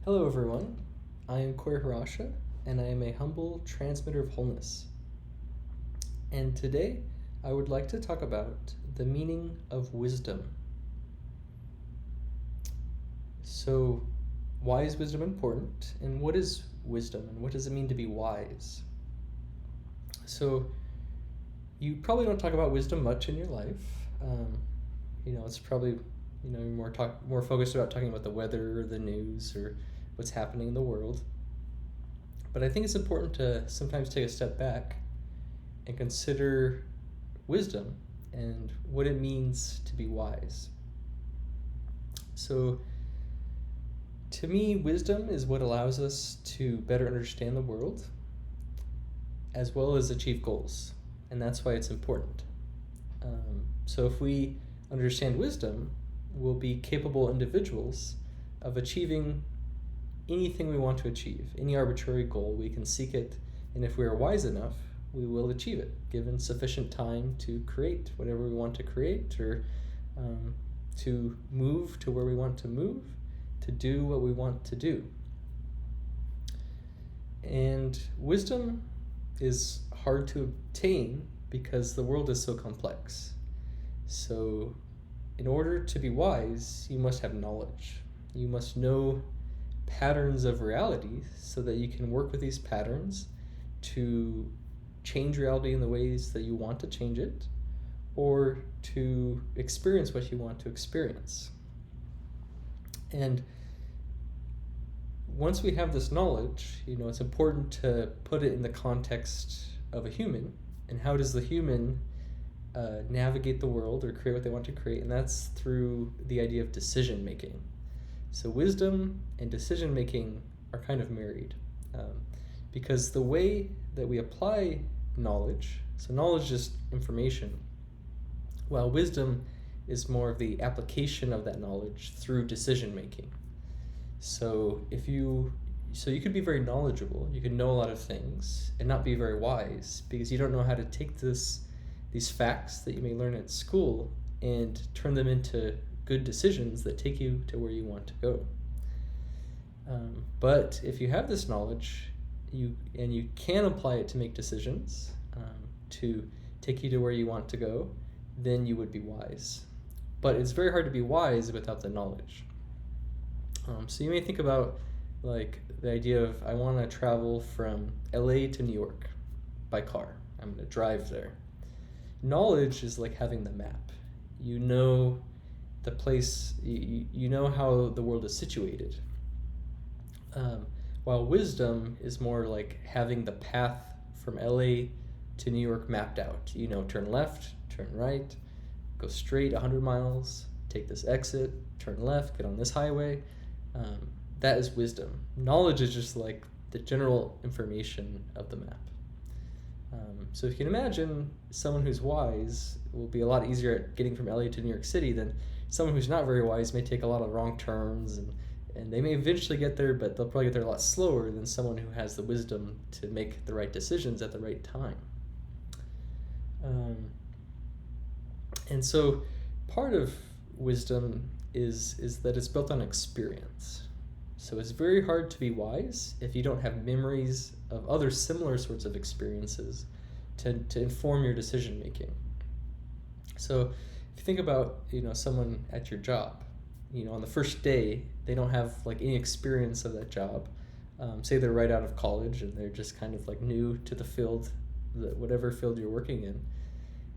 Hello, everyone. I am Corey Harasha, and I am a humble transmitter of wholeness. And today, I would like to talk about the meaning of wisdom. So, why is wisdom important? And what is wisdom? And what does it mean to be wise? So, you probably don't talk about wisdom much in your life. It's probably more focused about talking about the weather or the news or what's happening in the world. But I think it's important to sometimes take a step back and consider wisdom and what it means to be wise. So, to me, wisdom is what allows us to better understand the world as well as achieve goals. And that's why it's important. So if we understand wisdom, we'll be capable individuals of achieving anything we want to achieve, any arbitrary goal. We can seek it, and if we are wise enough, we will achieve it, given sufficient time to create whatever we want to create, or to move to where we want to move, to do what we want to do. And wisdom is hard to obtain because the world is so complex. So in order to be wise, you must have knowledge. You must know patterns of reality so that you can work with these patterns to change reality in the ways that you want to change it, or to experience what you want to experience. And once we have this knowledge, it's important to put it in the context of a human, and how does the human navigate the world or create what they want to create, and that's through the idea of decision making. So wisdom and decision making are kind of married, because the way that we apply knowledge, so knowledge is information, while wisdom is more of the application of that knowledge through decision making. So you could be very knowledgeable, you could know a lot of things and not be very wise because you don't know how to take these facts that you may learn at school and turn them into good decisions that take you to where you want to go. But if you have this knowledge, you can apply it to make decisions, to take you to where you want to go, then you would be wise. But it's very hard to be wise without the knowledge. So you may think about like the idea of, I want to travel from LA to New York by car. I'm going to drive there. Knowledge is like having the map. You know the place, you know how the world is situated. While wisdom is more like having the path from LA to New York mapped out. Turn left, turn right, go straight 100 miles, take this exit, turn left, get on this highway. That is wisdom. Knowledge is just like the general information of the map. So if you can imagine, someone who's wise will be a lot easier at getting from LA to New York City than someone who's not very wise may take a lot of wrong turns, and they may eventually get there, but they'll probably get there a lot slower than someone who has the wisdom to make the right decisions at the right time. And so part of wisdom is that it's built on experience. So it's very hard to be wise if you don't have memories of other similar sorts of experiences to inform your decision making. So if you think about someone at your job, on the first day they don't have like any experience of that job. Say they're right out of college and they're just kind of like new to the field, whatever field you're working in.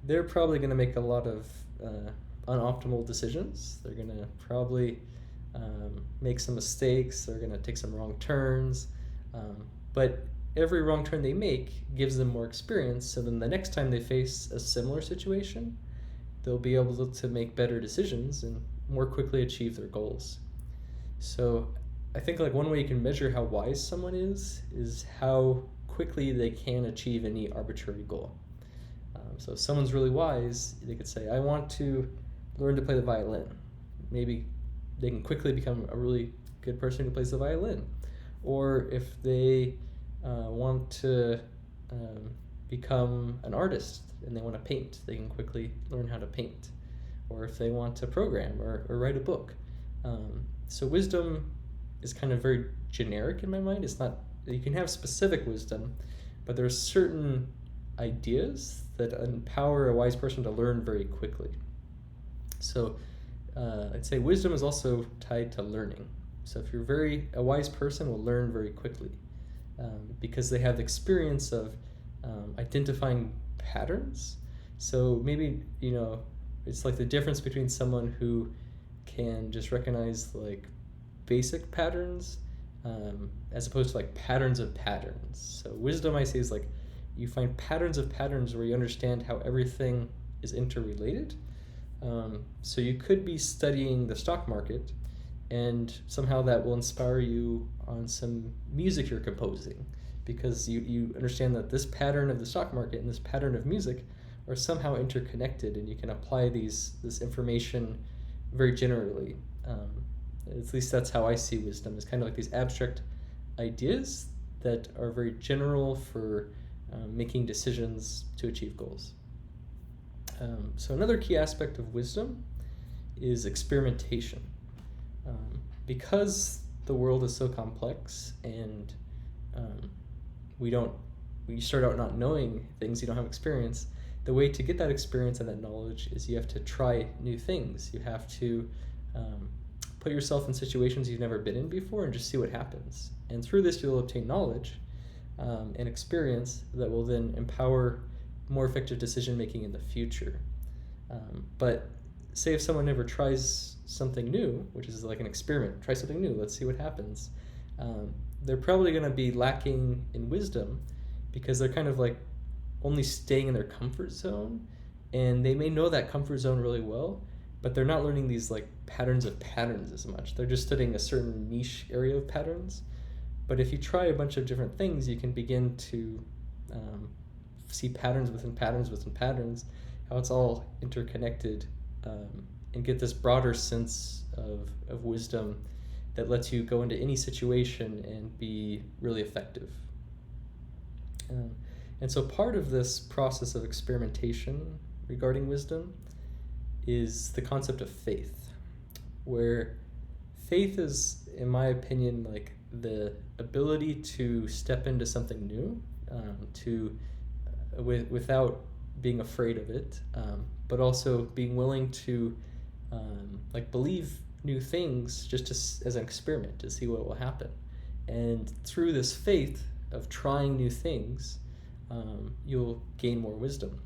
They're probably going to make a lot of unoptimal decisions. They're going to probably make some mistakes. They're going to take some wrong turns. But every wrong turn they make gives them more experience, so then the next time they face a similar situation, they'll be able to make better decisions and more quickly achieve their goals. So I think like one way you can measure how wise someone is how quickly they can achieve any arbitrary goal. So if someone's really wise, they could say, I want to learn to play the violin. Maybe they can quickly become a really good person who plays the violin. Or if they want to become an artist and they want to paint, they can quickly learn how to paint. Or if they want to program or write a book. So wisdom is kind of very generic in my mind. It's not, you can have specific wisdom, but there's certain ideas that empower a wise person to learn very quickly. So I'd say wisdom is also tied to learning. So if you're a wise person will learn very quickly because they have the experience of identifying patterns. So maybe, it's like the difference between someone who can just recognize like basic patterns as opposed to like patterns of patterns. So wisdom, I say, is like you find patterns of patterns where you understand how everything is interrelated. So you could be studying the stock market and somehow that will inspire you on some music you're composing because you understand that this pattern of the stock market and this pattern of music are somehow interconnected, and you can apply this information very generally. At least that's how I see wisdom, is kind of like these abstract ideas that are very general for making decisions to achieve goals. So another key aspect of wisdom is experimentation. Because the world is so complex and we start out not knowing things, you don't have experience, the way to get that experience and that knowledge is you have to try new things. You have to put yourself in situations you've never been in before and just see what happens. And through this, you'll obtain knowledge and experience that will then empower more effective decision making in the future. But say if someone never tries something new, which is like an experiment, try something new, let's see what happens. They're probably going to be lacking in wisdom because they're kind of like only staying in their comfort zone, and they may know that comfort zone really well, but they're not learning these like patterns of patterns as much. They're just studying a certain niche area of patterns. But if you try a bunch of different things, you can begin to see patterns within patterns within patterns, how it's all interconnected, and get this broader sense of wisdom that lets you go into any situation and be really effective. And so part of this process of experimentation regarding wisdom is the concept of faith, where faith is, in my opinion, like the ability to step into something new, without being afraid of it, but also being willing to believe new things just as an experiment to see what will happen. And through this faith of trying new things, you'll gain more wisdom.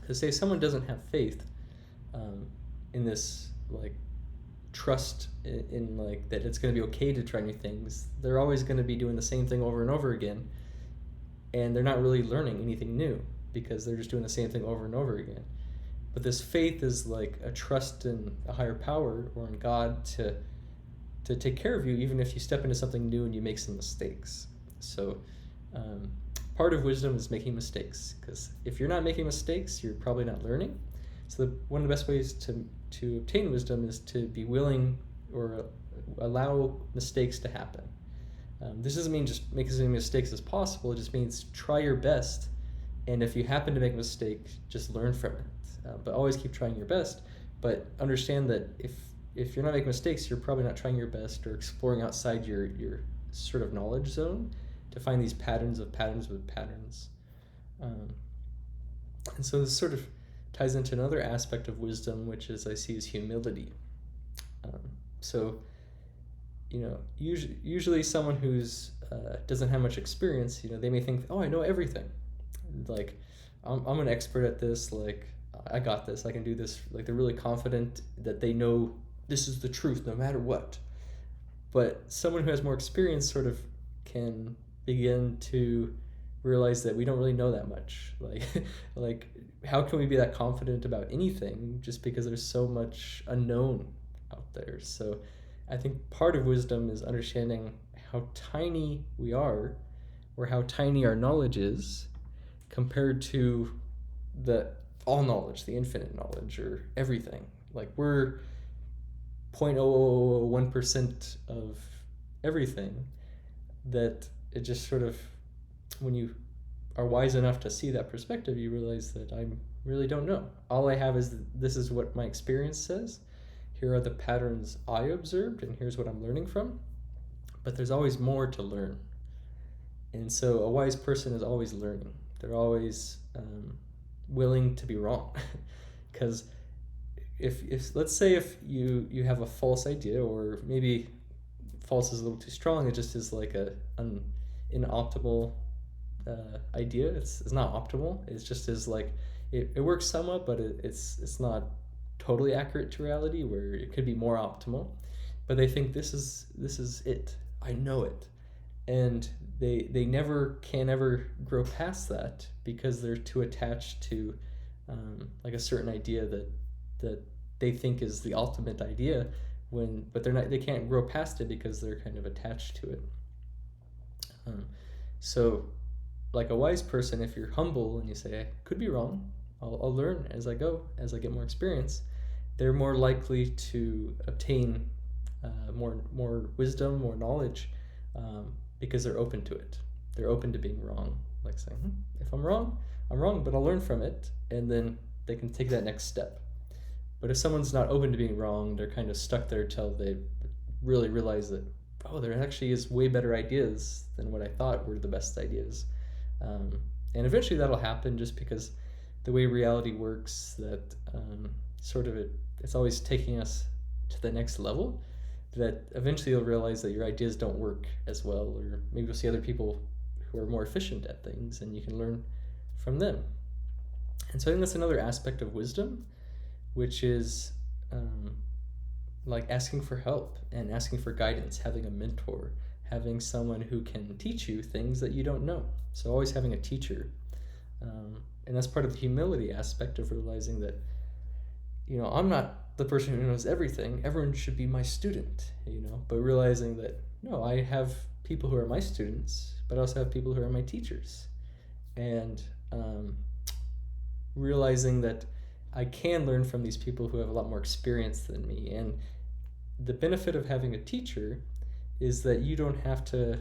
Because say someone doesn't have faith in this like trust in like that it's going to be okay to try new things, they're always going to be doing the same thing over and over again, and they're not really learning anything new because they're just doing the same thing over and over again. But this faith is like a trust in a higher power or in God to take care of you even if you step into something new and you make some mistakes. So part of wisdom is making mistakes, because if you're not making mistakes, you're probably not learning. So one of the best ways to obtain wisdom is to be willing or allow mistakes to happen. This doesn't mean just make as many mistakes as possible. It just means try your best, and if you happen to make a mistake, just learn from it. But always keep trying your best. But understand that if you're not making mistakes, you're probably not trying your best or exploring outside your sort of knowledge zone to find these patterns with patterns. And so this sort of ties into another aspect of wisdom, which is I see as humility. So usually someone who's doesn't have much experience, they may think, oh, I know everything. Like I'm an expert at this. Like I got this. I can do this. Like they're really confident that they know this is the truth no matter what. But someone who has more experience sort of can begin to realize that we don't really know that much. Like how can we be that confident about anything just because there's so much unknown out there? So I think part of wisdom is understanding how tiny we are, or how tiny our knowledge is compared to the all knowledge, the infinite knowledge, or everything. Like we're 0.0001% of everything. That it just sort of, when you are wise enough to see that perspective, you realize that I really don't know. All I have is this is what my experience says. Here are the patterns I observed, and here's what I'm learning from. but there's always more to learn. And so a wise person is always learning. They're always willing to be wrong. Because if let's say if you have a false idea, or maybe false is a little too strong, it just is like an inoptimal idea. It's not optimal. It's just is like it works somewhat, but it's not totally accurate to reality, where it could be more optimal. But they think this is it. I know it, and they never can ever grow past that because they're too attached to like a certain idea that they think is the ultimate idea, but they can't grow past it because they're kind of attached to it. So like a wise person, if you're humble and you say, I could be wrong, I'll learn as I go, as I get more experience, they're more likely to obtain more wisdom, more knowledge, because they're open to it. They're open to being wrong, like saying, if I'm wrong, but I'll learn from it, and then they can take that next step. But if someone's not open to being wrong, they're kind of stuck there till they really realize that, oh, there actually is way better ideas than what I thought were the best ideas. And eventually that'll happen, just because the way reality works, that it's always taking us to the next level, that eventually you'll realize that your ideas don't work as well, or maybe you'll see other people who are more efficient at things and you can learn from them. And so I think that's another aspect of wisdom, which is like asking for help and asking for guidance, having a mentor, having someone who can teach you things that you don't know. So always having a teacher. And that's part of the humility aspect of realizing that, I'm not the person who knows everything. Everyone should be my student, but realizing that, no, I have people who are my students, but I also have people who are my teachers. And realizing that I can learn from these people who have a lot more experience than me. And the benefit of having a teacher is that you don't have to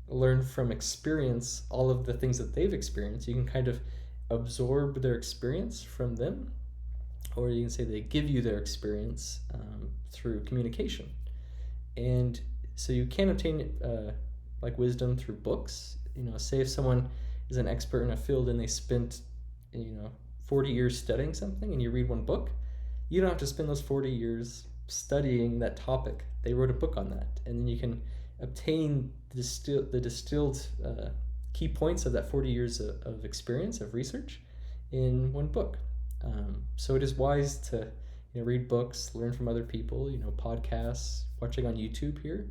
learn from experience all of the things that they've experienced. You can kind of absorb their experience from them, or you can say they give you their experience through communication. And so you can obtain like wisdom through books. Say if someone is an expert in a field and they spent 40 years studying something, and you read one book, you don't have to spend those 40 years studying that topic. They wrote a book on that, and then you can obtain the distilled key points of that 40 years of experience, of research, in one book. So it is wise to read books, learn from other people, podcasts, watching on YouTube here.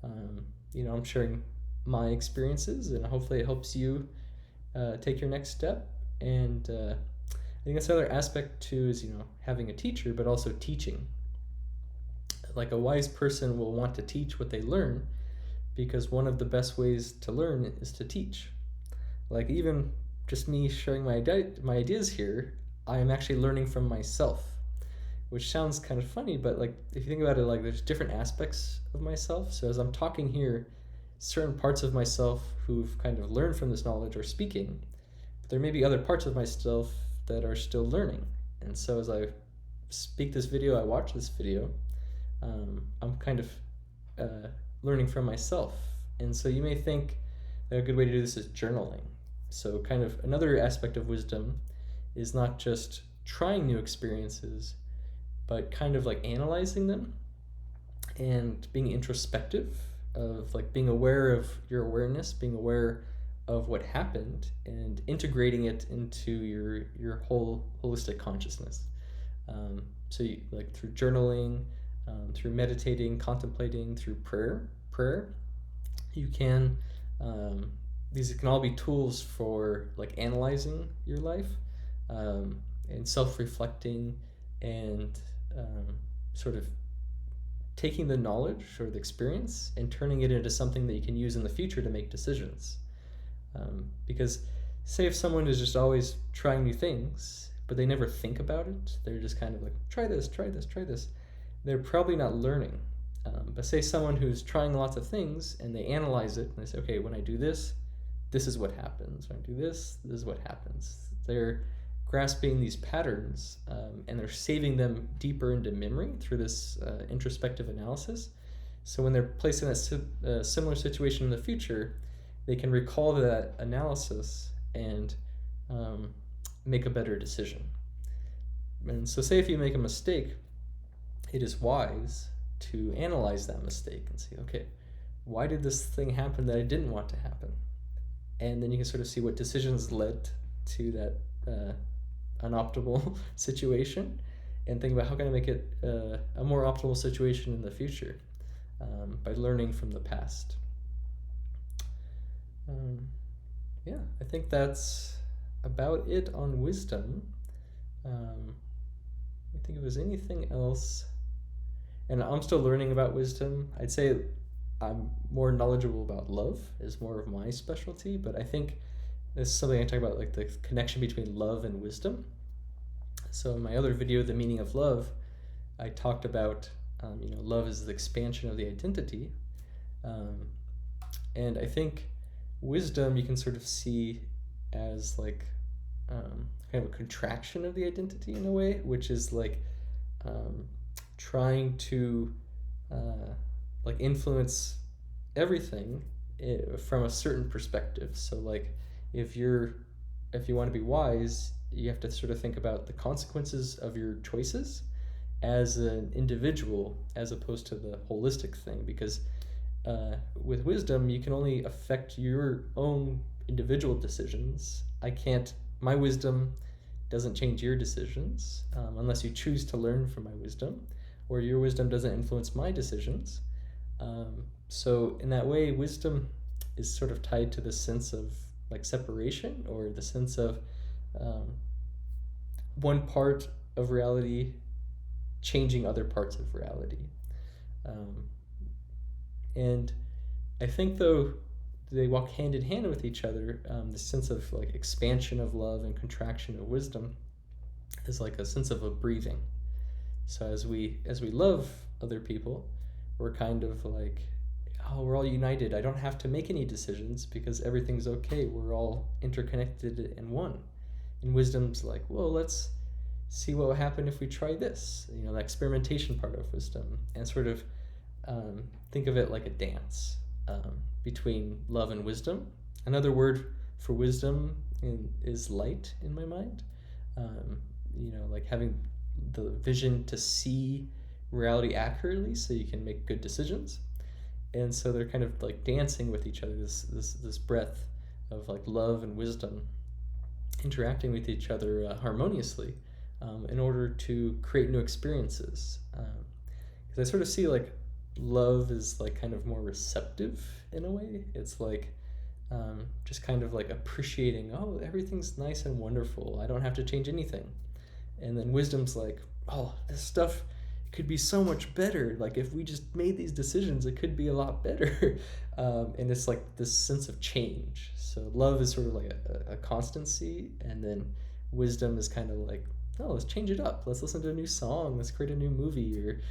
I'm sharing my experiences, and hopefully it helps you take your next step. And I think that's another aspect too, is having a teacher, but also teaching. Like a wise person will want to teach what they learn, because one of the best ways to learn is to teach. Like even just me sharing my ideas here, I am actually learning from myself, which sounds kind of funny, but like if you think about it, like there's different aspects of myself. So as I'm talking here, certain parts of myself who've kind of learned from this knowledge are speaking, but there may be other parts of myself that are still learning. And so as I speak this video, I watch this video, I'm kind of learning from myself. And so you may think that a good way to do this is journaling. So kind of another aspect of wisdom is not just trying new experiences, but kind of like analyzing them and being introspective, of like being aware of your awareness, being aware of what happened, and integrating it into your whole holistic consciousness. So you, like through journaling, through meditating, contemplating, through prayer, you can these can all be tools for like analyzing your life, and self-reflecting, and sort of taking the knowledge or the experience and turning it into something that you can use in the future to make decisions. Because say if someone is just always trying new things, but they never think about it, they're just kind of like, try this, they're probably not learning. But say someone who's trying lots of things and they analyze it and they say, okay, when I do this, this is what happens. When I do this, this is what happens. They're grasping these patterns, and they're saving them deeper into memory through this introspective analysis. So when they're placed in a similar situation in the future, they can recall that analysis and make a better decision. And so say if you make a mistake, it is wise to analyze that mistake and see, okay, why did this thing happen that I didn't want to happen? And then you can sort of see what decisions led to that unoptimal situation, and think about how can I make it a more optimal situation in the future by learning from the past. Yeah, I think that's about it on wisdom. I think if there's anything else, and I'm still learning about wisdom. I'd say I'm more knowledgeable about love is more of my specialty, but I think this is something I talk about, like the connection between love and wisdom. So in my other video, The Meaning of Love, I talked about love is the expansion of the identity, and I think wisdom you can sort of see as like kind of a contraction of the identity in a way, which is like trying to like influence everything from a certain perspective. So like if you want to be wise, you have to sort of think about the consequences of your choices as an individual as opposed to the holistic thing, because with wisdom you can only affect your own individual decisions. My wisdom doesn't change your decisions unless you choose to learn from my wisdom, or your wisdom doesn't influence my decisions. So in that way, wisdom is sort of tied to the sense of like separation, or the sense of one part of reality changing other parts of reality. And I think though they walk hand in hand with each other, the sense of like expansion of love and contraction of wisdom is like a sense of a breathing. So as we love other people, we're kind of like, oh, we're all united. I don't have to make any decisions because everything's okay. We're all interconnected and one. And wisdom's like, well, let's see what will happen if we try this. The experimentation part of wisdom, and sort of think of it like a dance between love and wisdom. Another word for wisdom is light in my mind. Like having the vision to see reality accurately so you can make good decisions. And so they're kind of like dancing with each other, this breath of like love and wisdom interacting with each other harmoniously in order to create new experiences. Because I sort of see like love is like kind of more receptive in a way. It's like just kind of like appreciating, oh, everything's nice and wonderful, I don't have to change anything. And then wisdom's like, oh, this stuff could be so much better. Like if we just made these decisions, it could be a lot better. And it's like this sense of change. So love is sort of like a constancy, and then wisdom is kind of like, oh, let's change it up. Let's listen to a new song. Let's create a new movie, or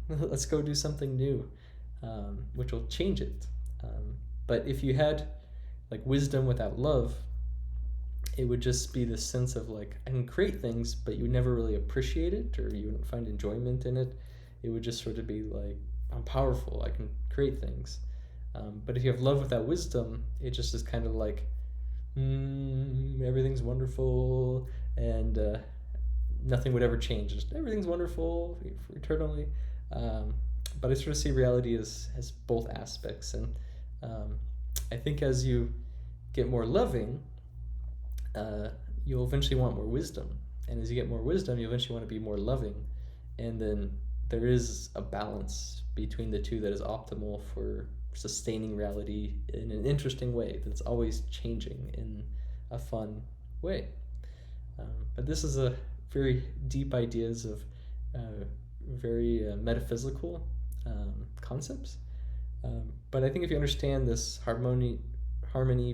let's go do something new, which will change it. But if you had like wisdom without love, it would just be this sense of like, I can create things, but you would never really appreciate it, or you wouldn't find enjoyment in it. It would just sort of be like, I'm powerful, I can create things. But if you have love without wisdom, it just is kind of like, everything's wonderful, and nothing would ever change. Just everything's wonderful eternally. But I sort of see reality as both aspects. And I think as you get more loving, you'll eventually want more wisdom. And as you get more wisdom, you eventually want to be more loving. And then there is a balance between the two that is optimal for sustaining reality in an interesting way that's always changing in a fun way. But this is a very deep ideas of very metaphysical concepts. But I think if you understand this harmony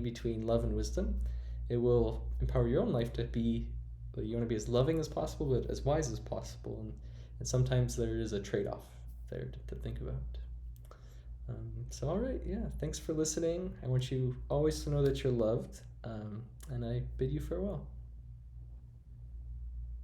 between love and wisdom, it will empower your own life to be, you want to be as loving as possible, but as wise as possible. And sometimes there is a trade-off there to think about. So all right, yeah, thanks for listening. I want you always to know that you're loved, and I bid you farewell.